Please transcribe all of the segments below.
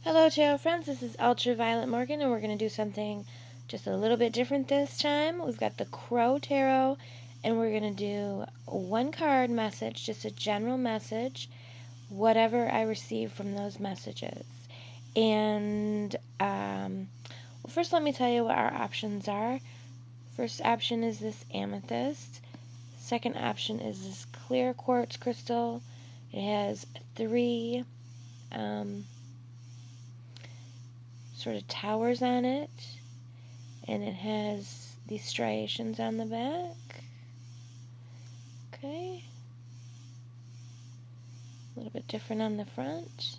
Hello tarot friends, this is Ultraviolet Morgan and we're going to do something just a little bit different this time. We've got the Crow Tarot and we're going to do one card message, just a general message, whatever I receive from those messages. And well, first let me tell you what our options are. First option is this amethyst. Second option is this clear quartz crystal. It has three sort of towers on it, and it has these striations on the back. Okay, a little bit different on the front,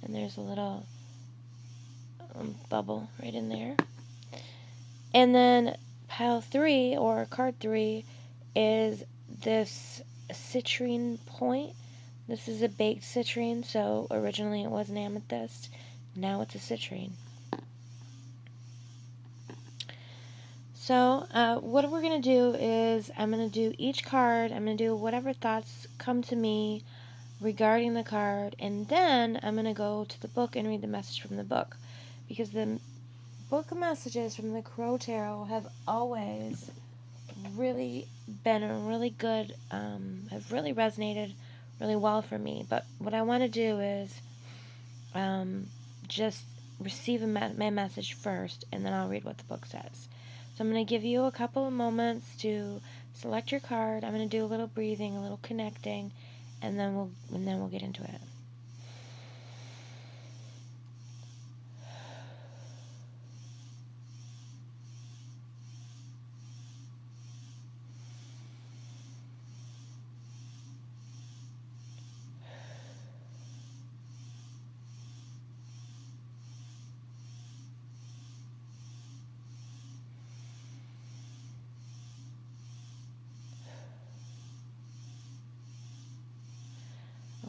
and there's a little bubble right in there. And then pile 3 or card 3 is this citrine point. This is a baked citrine, so originally it was an amethyst. Now it's a citrine. So what we're going to do is I'm going to do each card. I'm going to do whatever thoughts come to me regarding the card, and then I'm going to go to the book and read the message from the book, because the book messages from the Crow Tarot have always really been a really good, have really resonated really well for me. But what I want to do is just receive my message first, and then I'll read what the book says. So I'm going to give you a couple of moments to select your card. I'm going to do a little breathing, a little connecting, and then we'll get into it.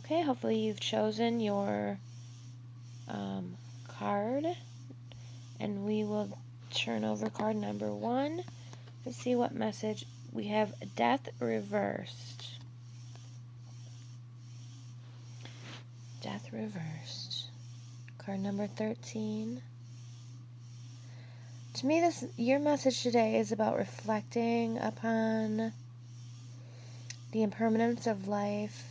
Okay, hopefully you've chosen your card, and we will turn over card number 1 to see what message we have. Death reversed. Death reversed. Card number 13. To me, your message today is about reflecting upon the impermanence of life.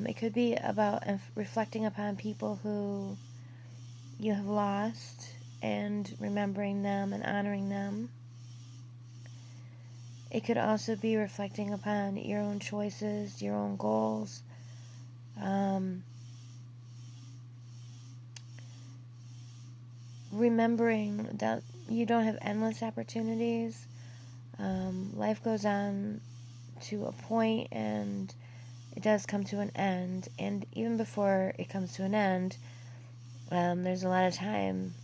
It could be about reflecting upon people who you have lost and remembering them and honoring them. It could also be reflecting upon your own choices, your own goals. Remembering that you don't have endless opportunities. Life goes on to a point, and it does come to an end. And even before it comes to an end, there's a lot of time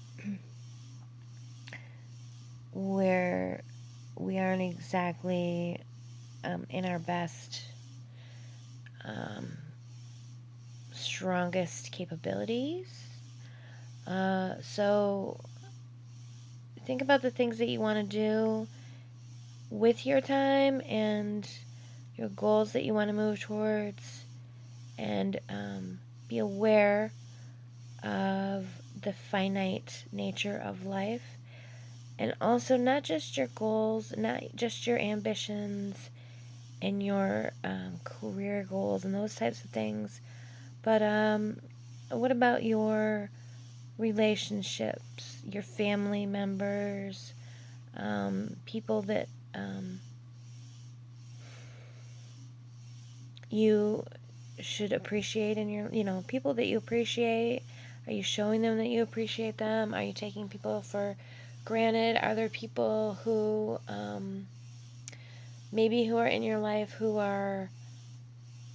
where we aren't exactly in our best, strongest capabilities. So think about the things that you want to do with your time and your goals that you want to move towards, and be aware of the finite nature of life, and also not just your goals, not just your ambitions and your career goals and those types of things, but what about your relationships, your family members, people that you should appreciate in your, people that you appreciate. Are you showing them that you appreciate them? Are you taking people for granted? Are there people who maybe who are in your life who are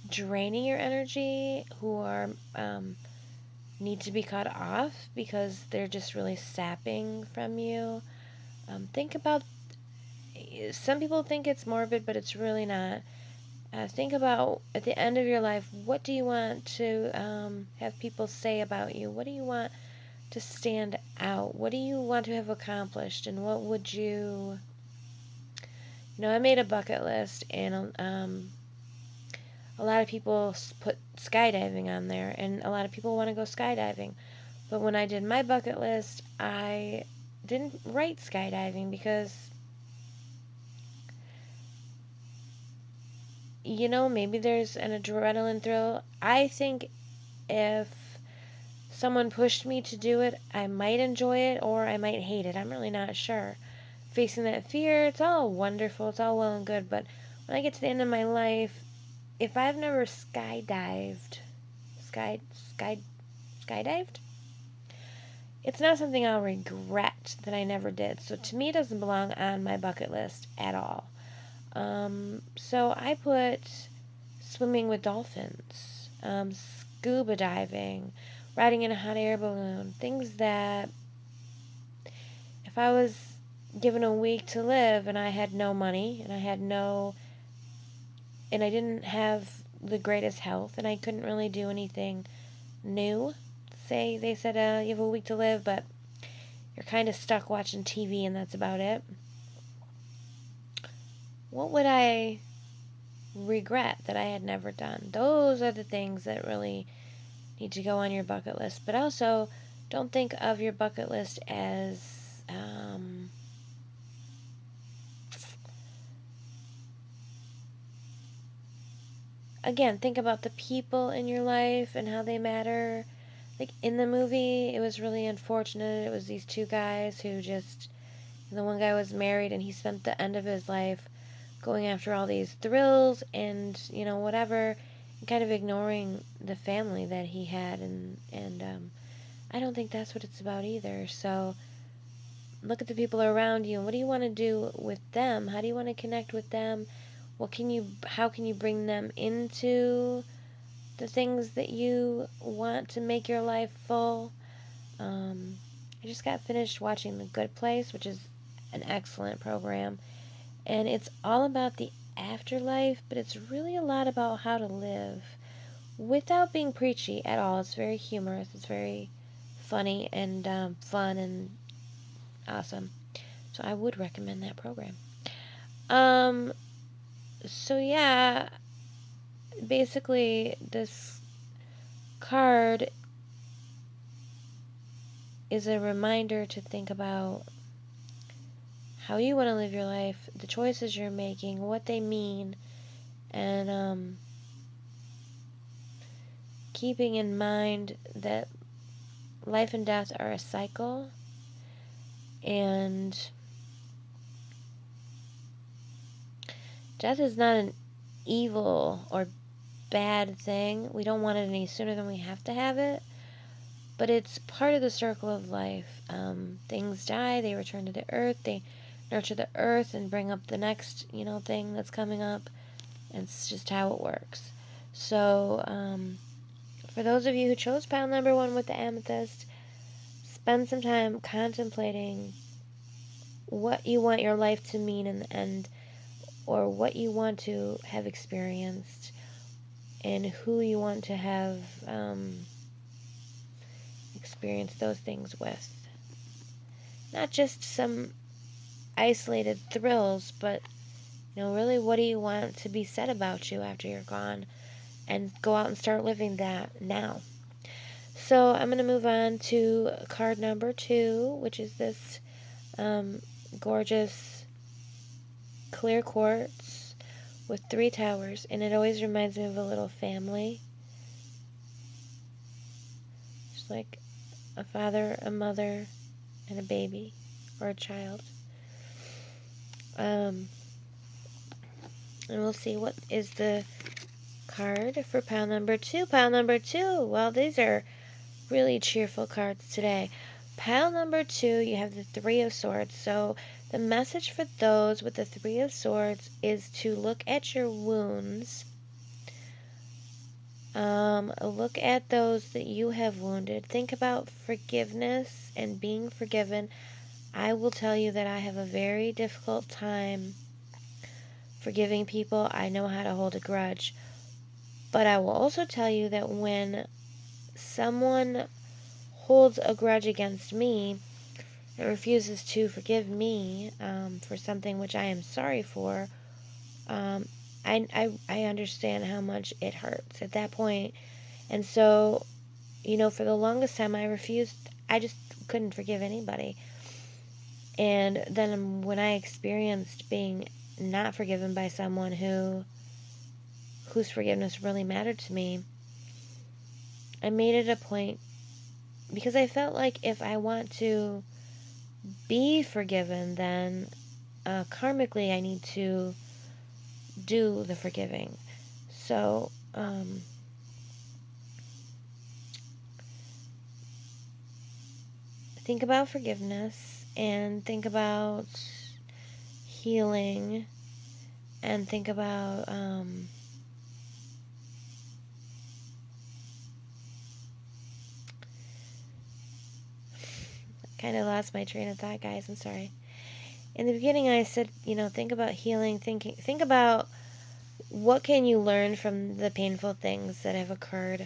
draining your energy, who are need to be cut off because they're just really sapping from you? Think about, some people think it's morbid, but it's really not. Think about, at the end of your life, what do you want to have people say about you? What do you want to stand out? What do you want to have accomplished? And what would I made a bucket list, and a lot of people put skydiving on there, and a lot of people want to go skydiving. But when I did my bucket list, I didn't write skydiving because, maybe there's an adrenaline thrill. I think if someone pushed me to do it, I might enjoy it or I might hate it. I'm really not sure. Facing that fear, it's all wonderful, it's all well and good, but when I get to the end of my life, if I've never sky, sky, skydived, it's not something I'll regret that I never did. So to me, it doesn't belong on my bucket list at all. So I put swimming with dolphins, scuba diving, riding in a hot air balloon, things that if I was given a week to live and I had no money and I didn't have the greatest health and I couldn't really do anything new. Say they said you have a week to live, but you're kind of stuck watching TV and that's about it. What would I regret that I had never done? Those are the things that really need to go on your bucket list. But also, don't think of your bucket list as again, think about the people in your life and how they matter. Like in the movie, it was really unfortunate. It was these two guys who just, the one guy was married and he spent the end of his life going after all these thrills and, whatever, and kind of ignoring the family that he had. And I don't think that's what it's about either. So look at the people around you and what do you want to do with them? How do you want to connect with them? How can you bring them into the things that you want to make your life full? I just got finished watching The Good Place, which is an excellent program. And it's all about the afterlife, but it's really a lot about how to live without being preachy at all. It's very humorous. It's very funny and fun and awesome. So I would recommend that program. So yeah, basically this card is a reminder to think about how you want to live your life, the choices you're making, what they mean, and keeping in mind that life and death are a cycle, and death is not an evil or bad thing. We don't want it any sooner than we have to have it, but it's part of the circle of life. Things die, they return to the earth, they nurture the earth and bring up the next, thing that's coming up, and it's just how it works. So, for those of you who chose pile number 1 with the amethyst, spend some time contemplating what you want your life to mean in the end, or what you want to have experienced, and who you want to have experienced those things with. Not just some isolated thrills, but really, what do you want to be said about you after you're gone? And go out and start living that now. So I'm going to move on to card number 2, which is this gorgeous clear quartz with 3 towers, and it always reminds me of a little family. Just like a father, a mother, and a baby, or a child. And we'll see what is the card for pile number 2. Pile number 2, well, these are really cheerful cards today. Pile number 2, you have the 3 of Swords. So the message for those with the 3 of Swords is to look at your wounds. Look at those that you have wounded. Think about forgiveness and being forgiven. I will tell you that I have a very difficult time forgiving people. I know how to hold a grudge. But I will also tell you that when someone holds a grudge against me and refuses to forgive me for something which I am sorry for, I understand how much it hurts at that point. And so, for the longest time I just couldn't forgive anybody. And then when I experienced being not forgiven by someone whose forgiveness really mattered to me, I made it a point, because I felt like if I want to be forgiven, then karmically I need to do the forgiving. So, think about forgiveness, and think about healing, and think about kind of lost my train of thought, guys. I'm sorry. In the beginning, I said, think about healing. Think about what can you learn from the painful things that have occurred.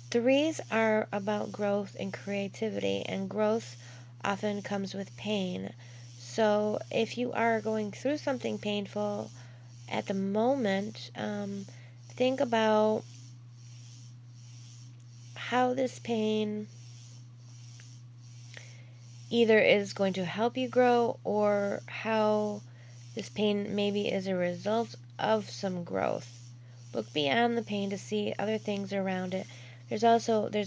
Threes are about growth and creativity, and growth often comes with pain. So if you are going through something painful at the moment, think about how this pain either is going to help you grow, or how this pain maybe is a result of some growth. Look beyond the pain to see other things around it. There's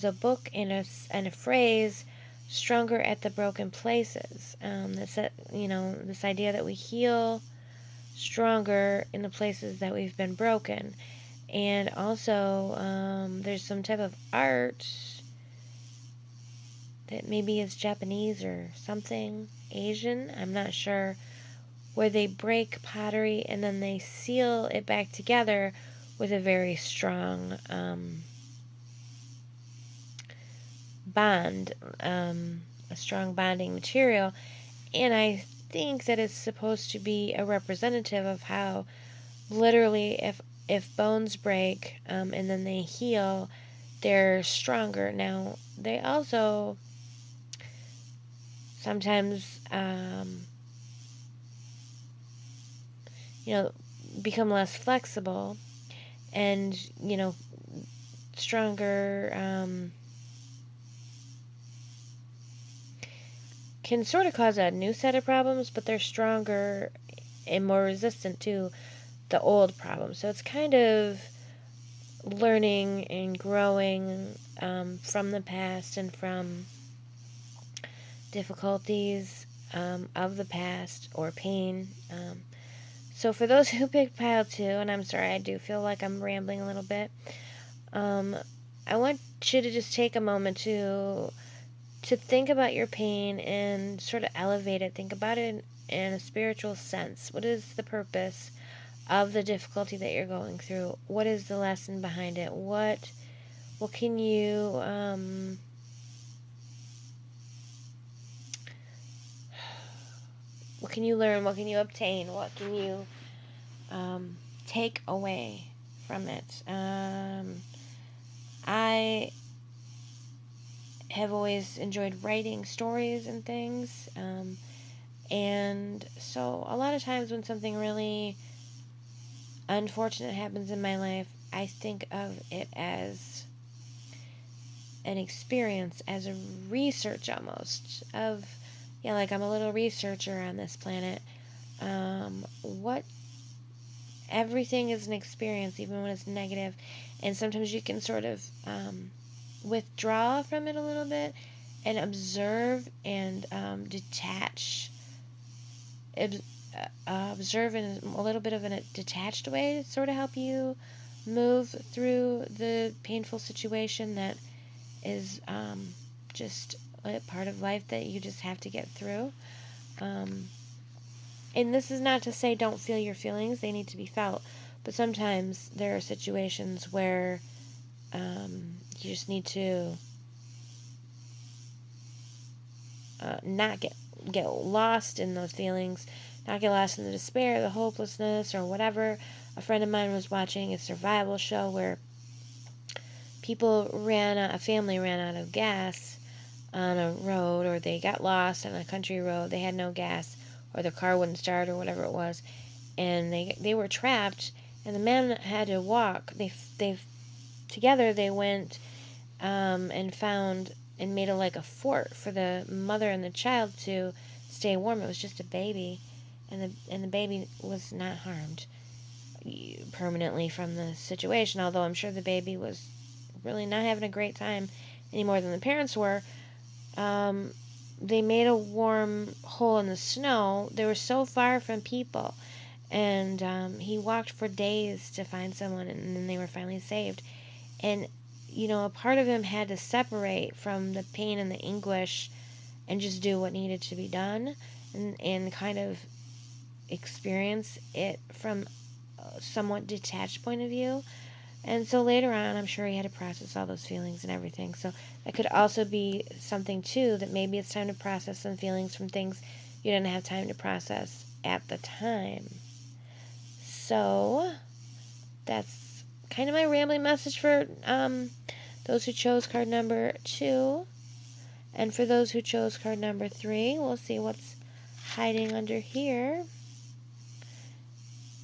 a book and a phrase, stronger at the broken places. This idea that we heal stronger in the places that we've been broken. And also, there's some type of art that maybe is Japanese or something, Asian, I'm not sure, where they break pottery and then they seal it back together with a very strong bond, a strong bonding material. And I think that it's supposed to be a representative of how literally if bones break and then they heal, they're stronger. Now, they also sometimes become less flexible, and stronger can sort of cause a new set of problems, but they're stronger and more resistant to the old problems. So it's kind of learning and growing from the past and from difficulties of the past, or pain. So for those who picked pile 2, and I'm sorry, I do feel like I'm rambling a little bit, I want you to just take a moment to think about your pain and sort of elevate it. Think about it in a spiritual sense. What is the purpose of the difficulty that you're going through? What is the lesson behind it? What can you what can you learn? What can you obtain? What can you take away from it? I have always enjoyed writing stories and things, and so a lot of times when something really unfortunate happens in my life, I think of it as an experience, as a research almost of, like I'm a little researcher on this planet. What Everything is an experience, even when it's negative, and sometimes you can sort of withdraw from it a little bit and observe and detach. Observe in a little bit of a detached way to sort of help you move through the painful situation that is just a part of life that you just have to get through. And this is not to say don't feel your feelings, they need to be felt. But sometimes there are situations where you just need to not get lost in those feelings, not get lost in the despair, the hopelessness, or whatever. A friend of mine was watching a survival show where a family ran out of gas on a road, or they got lost on a country road. They had no gas, or their car wouldn't start, or whatever it was. and they were trapped, and the man had to walk. They together they went and found and made like a fort for the mother and the child to stay warm. It was just a baby, and the baby was not harmed permanently from the situation. Although I'm sure the baby was really not having a great time any more than the parents were. They made a warm hole in the snow. They were so far from people, and he walked for days to find someone, and then they were finally saved. And a part of him had to separate from the pain and the anguish and just do what needed to be done, and kind of experience it from a somewhat detached point of view. And so later on, I'm sure he had to process all those feelings and everything. So that could also be something, too, that maybe it's time to process some feelings from things you didn't have time to process at the time. So that's kind of my rambling message for those who chose card number 2. And for those who chose card number 3, we'll see what's hiding under here.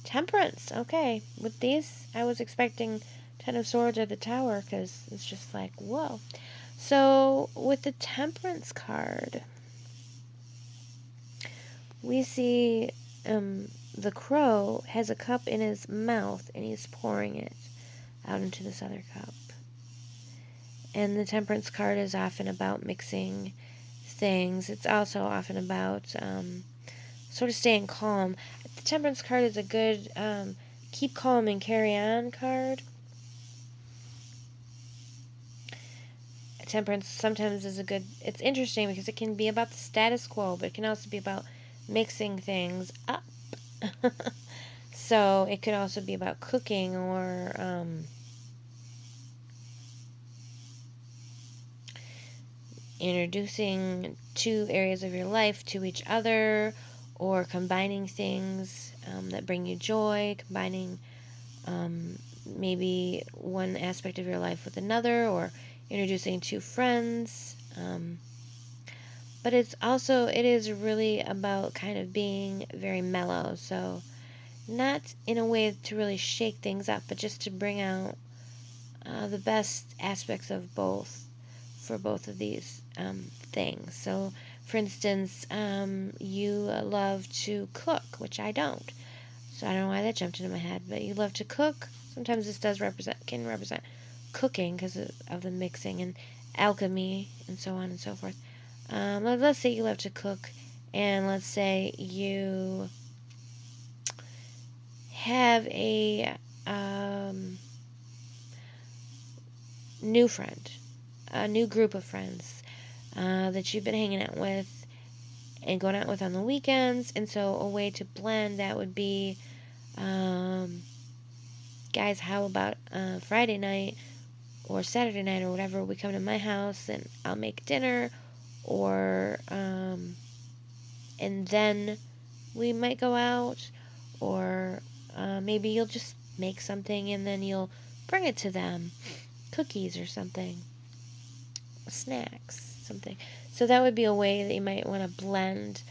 Temperance. Okay. With these, I was expecting Ten of Swords or the Tower, because it's just like, whoa. So, with the Temperance card, we see the crow has a cup in his mouth, and he's pouring it out into this other cup. And the Temperance card is often about mixing things. It's also often about sort of staying calm. The Temperance card is a good keep calm and carry on card. Temperance sometimes is a good... It's interesting because it can be about the status quo, but it can also be about mixing things up. So it could also be about cooking or introducing two areas of your life to each other, or combining things that bring you joy, combining maybe one aspect of your life with another, or introducing two friends. But it is really about kind of being very mellow. So not in a way to really shake things up, but just to bring out the best aspects of both for both of these things. So, for instance, you love to cook, which I don't. So I don't know why that jumped into my head, but you love to cook. Sometimes this can represent cooking because of the mixing and alchemy and so on and so forth. Let's say you love to cook, and let's say you have a new friend, a new group of friends that you've been hanging out with and going out with on the weekends. And so a way to blend that would be, guys, how about Friday night or Saturday night or whatever, we come to my house and I'll make dinner, or and then we might go out, or maybe you'll just make something and then you'll bring it to them, cookies or something, snacks, something. So that would be a way that you might want to blend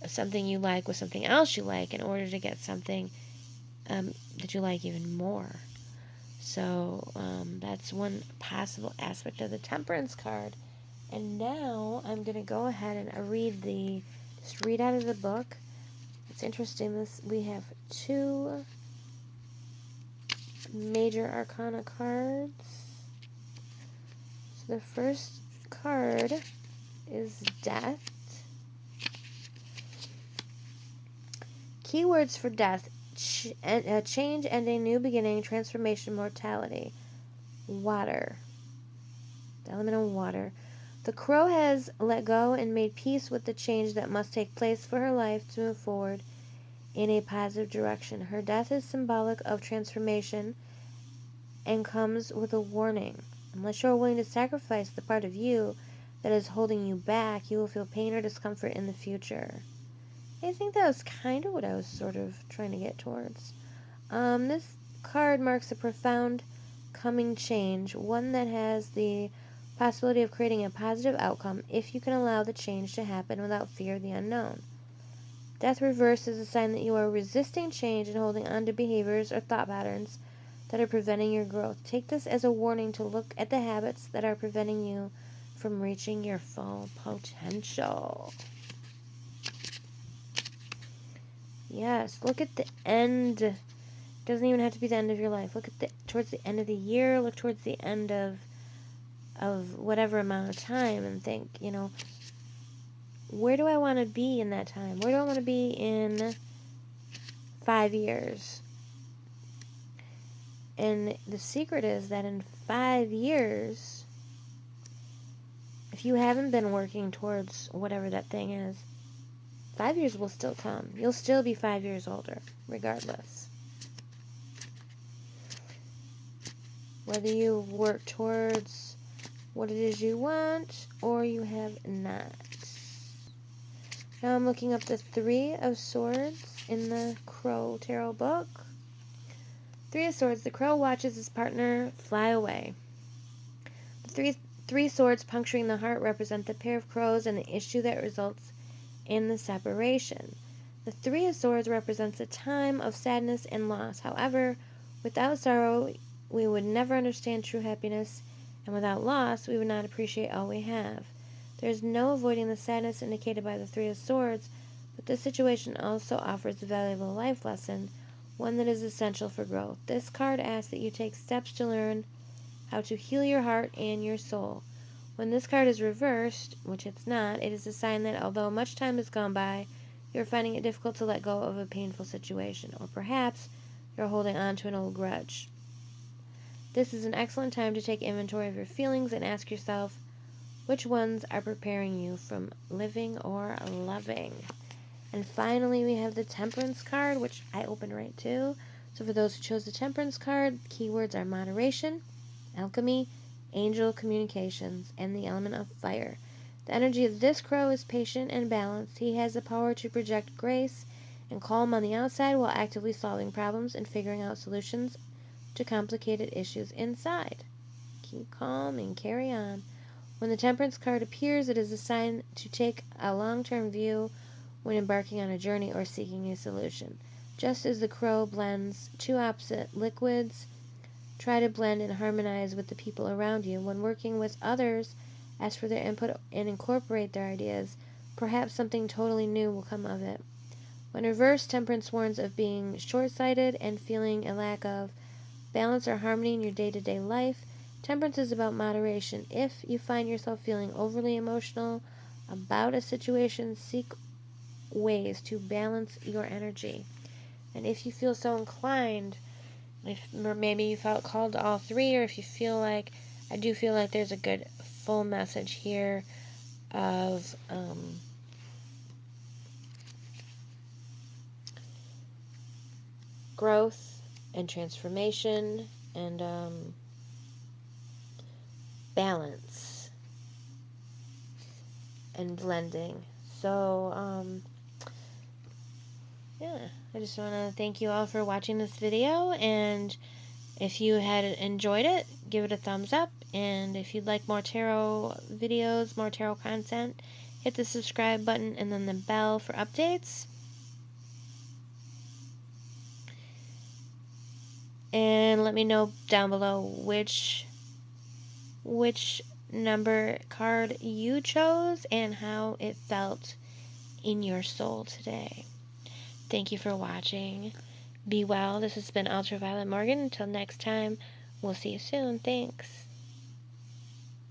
something you like with something else you like in order to get something that you like even more. So that's one possible aspect of the Temperance card. And now I'm going to go ahead and read out of the book. It's interesting. We have 2 major arcana cards. So the first card is Death. Keywords for Death: change and a new beginning, transformation, mortality. Water. The element of water. The crow has let go and made peace with the change that must take place for her life to move forward in a positive direction. Her death is symbolic of transformation and comes with a warning. Unless you are willing to sacrifice the part of you that is holding you back, you will feel pain or discomfort in the future. I think that was kind of what I was sort of trying to get towards. This card marks a profound coming change, one that has the possibility of creating a positive outcome if you can allow the change to happen without fear of the unknown. Death reversed is a sign that you are resisting change and holding on to behaviors or thought patterns that are preventing your growth. Take this as a warning to look at the habits that are preventing you from reaching your full potential. Yes, look at the end. It doesn't even have to be the end of your life. Look at towards the end of the year. Look towards the end of whatever amount of time and think, where do I want to be in that time? Where do I want to be in 5 years? And the secret is that in 5 years, if you haven't been working towards whatever that thing is, 5 years will still come. You'll still be 5 years older, regardless. Whether you work towards what it is you want or you have not. Now I'm looking up the Three of Swords in the Crow Tarot book. Three of Swords, the crow watches his partner fly away. The three swords puncturing the heart represent the pair of crows and the issue that results in the separation. The Three of Swords represents a time of sadness and loss. However, without sorrow, we would never understand true happiness, and without loss, we would not appreciate all we have. There is no avoiding the sadness indicated by the Three of Swords, but this situation also offers a valuable life lesson, one that is essential for growth. This card asks that you take steps to learn how to heal your heart and your soul. When this card is reversed, which it's not, it is a sign that although much time has gone by, you're finding it difficult to let go of a painful situation, or perhaps you're holding on to an old grudge. This is an excellent time to take inventory of your feelings and ask yourself which ones are preparing you from living or loving. And finally, we have the Temperance card, which I opened right too. So for those who chose the Temperance card, keywords are moderation, alchemy, angel communications, and the element of fire. The energy of this crow is patient and balanced. He has the power to project grace and calm on the outside while actively solving problems and figuring out solutions to complicated issues inside. Keep calm and carry on. When the Temperance card appears, it is a sign to take a long-term view when embarking on a journey or seeking a solution. Just as the crow blends two opposite liquids, try to blend and harmonize with the people around you. When working with others, ask for their input and incorporate their ideas. Perhaps something totally new will come of it. When reversed, Temperance warns of being short-sighted and feeling a lack of balance or harmony in your day-to-day life. Temperance is about moderation. If you find yourself feeling overly emotional about a situation, seek ways to balance your energy. And if you feel so inclined, if maybe you felt called to all three, or if you feel like, I do feel like there's a good full message here of growth and transformation and balance and blending. So yeah, I just want to thank you all for watching this video, and if you had enjoyed it, give it a thumbs up, and if you'd like more tarot videos, more tarot content, hit the subscribe button and then the bell for updates. And let me know down below which number card you chose and how it felt in your soul today. Thank you for watching. Be well. This has been Ultraviolet Morgan. Until next time, we'll see you soon. Thanks.